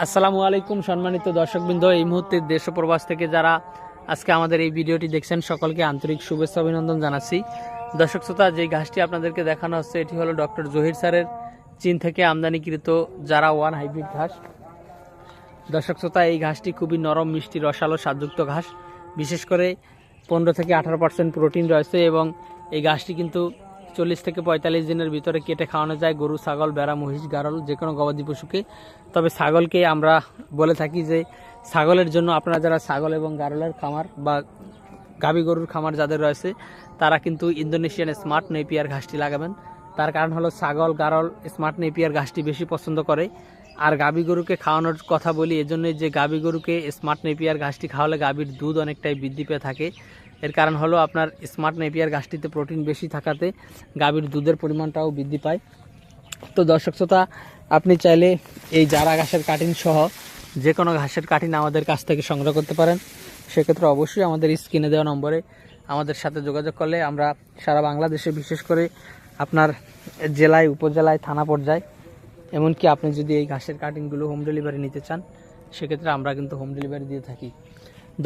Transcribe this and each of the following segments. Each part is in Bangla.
আসসালামু আলাইকুম সম্মানিত দর্শকবৃন্দ, এই মুহূর্তে দেশ ও প্রবাস থেকে যারা আজকে আমাদের এই ভিডিওটি দেখছেন সকলকে আন্তরিক শুভেচ্ছা অভিনন্দন জানাচ্ছি। দর্শক শ্রোতা, যে ঘাসটি আপনাদেরকে দেখানো হচ্ছে এটি হলো ডক্টর জহির স্যারের চীন থেকে আমদানিকৃত যারা ওয়ান হাইব্রিড ঘাস। দর্শক শ্রোতা, এই ঘাসটি খুবই নরম, মিষ্টি, রসালো, স্বাদযুক্ত ঘাস। বিশেষ করে 15 থেকে 18% প্রোটিন রয়েছে এবং এই ঘাসটি কিন্তু 40 থেকে 45 দিনের ভিতরে কেটে খাওয়ানো যায় গরু, ছাগল, ভেড়া, মহিষ, গারল, যে কোনো গবাদি পশুকে। তবে ছাগলকে আমরা বলে থাকি যে ছাগলের জন্য আপনারা যারা ছাগল এবং গারলের খামার বা গাভী গরুর খামার যাদের রয়েছে তারা কিন্তু ইন্দোনেশিয়ান স্মার্ট নেপিয়ার ঘাসটি লাগাবেন। তার কারণ হলো ছাগল, গারল স্মার্ট নেপিয়ার ঘাসটি বেশি পছন্দ করে। আর গাভী গরুকে খাওয়ানোর কথা বলি এজন্যই যে গাভী গরুকে স্মার্ট নেপিয়ার ঘাসটি খাওয়ালে গাভীর দুধ অনেকটাই বৃদ্ধি পেয়ে থাকে। এর কারণ হলো আপনার স্মার্ট নেপিয়ার ঘাসটিতে প্রোটিন বেশি থাকাতে গাভীর দুধের পরিমাণটাও বৃদ্ধি পায়। তো দর্শক শ্রোতা, আপনি চাইলে এই জারা ঘাসের কাটিং সহ যে কোনো ঘাসের কাটিং আমাদের কাছ থেকে সংগ্রহ করতে পারেন। সেক্ষেত্রে অবশ্যই আমাদের স্ক্রিনে দেওয়া নম্বরে আমাদের সাথে যোগাযোগ করলে আমরা সারা বাংলাদেশে, বিশেষ করে আপনার জেলায়, উপজেলায়, থানা পর্যায়ে, এমনকি আপনি যদি এই ঘাসের কাটিংগুলো হোম ডেলিভারি নিতে চান সেক্ষেত্রে আমরা কিন্তু হোম ডেলিভারি দিয়ে থাকি।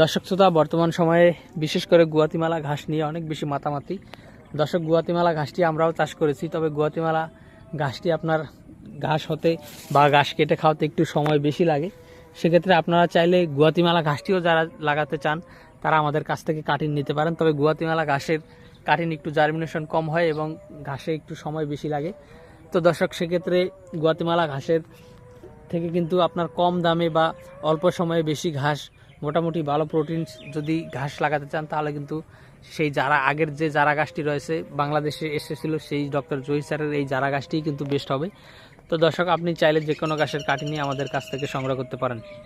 দর্শক শ্রোতা, বর্তমান সময়ে বিশেষ করে গুয়াতিমালা ঘাস নিয়ে অনেক বেশি মাতামাতি। দর্শক, গুয়াতিমালা ঘাসটি আমরাও চাষ করেছি, তবে গুয়াতিমালা ঘাসটি আপনার ঘাস হতে বা ঘাস কেটে খাওয়াতে একটু সময় বেশি লাগে। সেক্ষেত্রে আপনারা চাইলে গুয়াতিমালা ঘাসটিও যারা লাগাতে চান তারা আমাদের কাছ থেকে কাটিং নিতে পারেন। তবে গুয়াতিমালা ঘাসের কাটিং একটু জার্মিনেশন কম হয় এবং ঘাসে একটু সময় বেশি লাগে। তো দর্শক, সেক্ষেত্রে গুয়াতিমালা ঘাসের থেকে কিন্তু আপনার কম দামে বা অল্প সময়ে বেশি ঘাস, মোটামুটি ভালো প্রোটিন যদি ঘাস লাগাতে চান তাহলে কিন্তু সেই যারা আগের যে জারা ঘাসটি রয়েছে বাংলাদেশে এসেছিল সেই ডক্টর জহির স্যারের এই জারা ঘাসটিই কিন্তু বেস্ট হবে। তো দর্শক, আপনি চাইলে যে কোনো ঘাসের কাটিং নিয়ে আমাদের কাছ থেকে সংগ্রহ করতে পারেন।